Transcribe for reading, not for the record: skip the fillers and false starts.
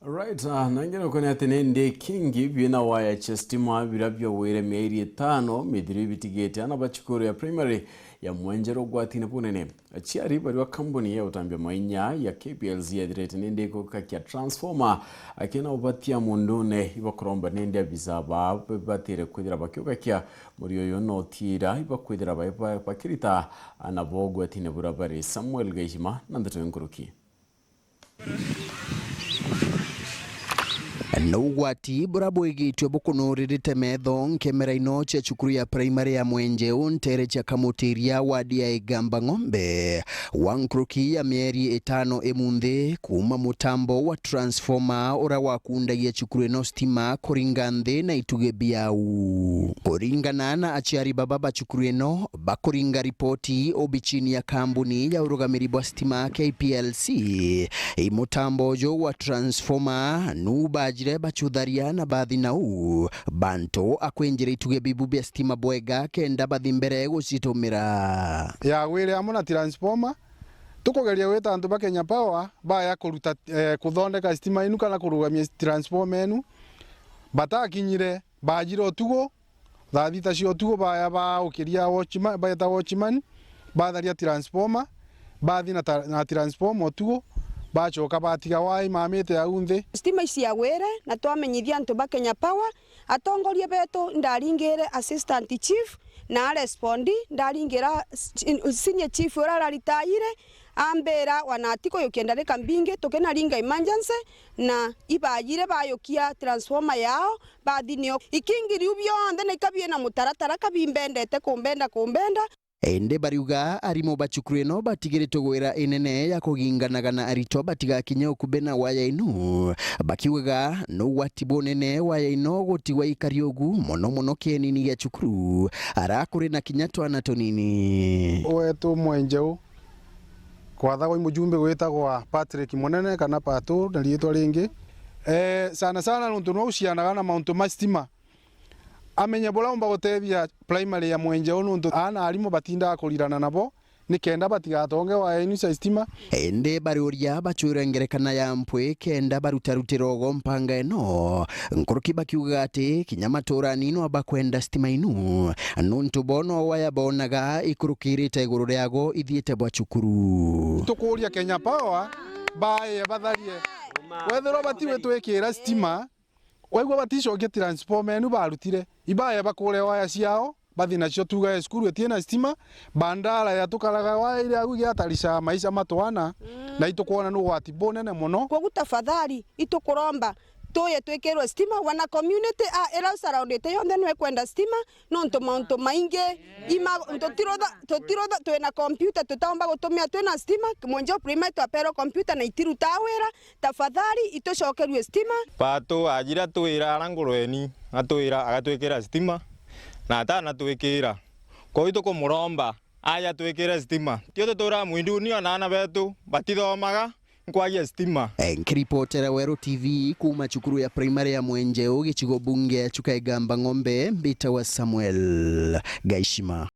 Right, nangino kone atenende kingi bina waya cha Stima birabyo were MIERI 5 midiri bitigete anabachukuru ya primary ya MWENJEU Ugwatine punene. ACIARI bariwa kambuni ya utambia mainya ya KPLZ ya direte nende kukakia transformer akina ubatia mundune iba kuromba nende ya bizaba batire kwedira bakiukakia muriyo yono tira iba kwedira bakirita anabo Ugwatine burabari Samuel Gaishima nandatu nkuruki. Ugwati burabwigitwe bukunuririte metho nkemera-ino cia cukuru ya primary ya MWENJEU ntere cia kamutiria wadi ya Igamba Ng'ombe wa nkuruki ya MIERI 5 emunthi kuma mutambo wa transformer ura wakundagia cukuru ino Stima kuringa nthi na ituge biau. Kuringana na ACIARI baba ba cukuru ino bakuringa ripoti obichini ya kambuni ya urugamiri bwa Stima KPLC mutambo jo wa transformer nubajire bachudharia na bathi nau banto akwenjere ituge bibu bya Stima bwega kenda bathi mbere gucitumira ya wire amuna transformer tukugeria weta antu bakenya power baya kuruta kuthondeka Stima inu kana kurugamia transformer enu batakinyire bajire otugo thita cio tugo baya ba ukiria watchman bayata watchman batharia transformer bathi na transformer otugo bachoka batiga wai mamite ya unthi Stima cia were na twamenyithia antu bakenya power atongoria beto ndaringire assistant chief na respondi ndaringira senior chief ora ritaire ambera wanatiko yokenda reka mbinge tokena ringa emergency na ibajire bayokia transformer yao badinio ikingi rubyo ande na ikabie na mutaratara kabimbendete kumbenda ende BAIUGA arimo bachukuru ino batigirite gwira inene ya kuginganaga na arito batigakinya ukubena waya inu bakiuga no watibo nene waya ino gutiwa ikariogu mono kienini ya cukuru arakuri na kinyatwa na tonini wetu MWENJEU kwathagwa mujumbe gwitagwa Patrick Munene kana Pato na rietwa ringi sana nuntu no ucianaga na mauntu ma Stima amenya bolamba gutebia primary ya MWENJEU nuntu Aana arimo batinda kurirana nabo nikenda batigatonge wa enu Stima ende bariuria bachurengerekana ya mpwe kenda barutarutirogo mpanga eno nkuruki bakiuga ati kinyamatura nino abakwenda Stima inu nuntu bono waya bonaga ikurukirite iguru riago ithiete bwa cukuru tukuria Kenya Power bae batharie wethero batiwe twikira Stima waigwa batishokia transformer enu barutire ibaya bakure waya ciao bathi nacio tuga skuru etiena Stima bandara ya tukaraga waya ile agugi atarisha maisha matwana na itukuona no gwati bonene muno kwa gutafadhali itukuromba toye twekero Stima wana community era surrounded yonde nwe kwenda Stima nonto maunto mainge ima totiroda twena computer tutaomba gutumia twena Stima MWENJEU primary twapero computer na itiru tawera tafadhali itoshokerwe Stima pato ajira twira arangurweni atwira agatwekera Stima na atana twekera ko ito ko muromba aya twekera Stima tioto tora mwinduni ona betu batithomaga nkwagia Stima nkiripotera Wero TV kuma cukuru ya primary ya MWENJEU gichigo bunge ya Igamba Ng'ombe mbita wa Samuel Gaishima.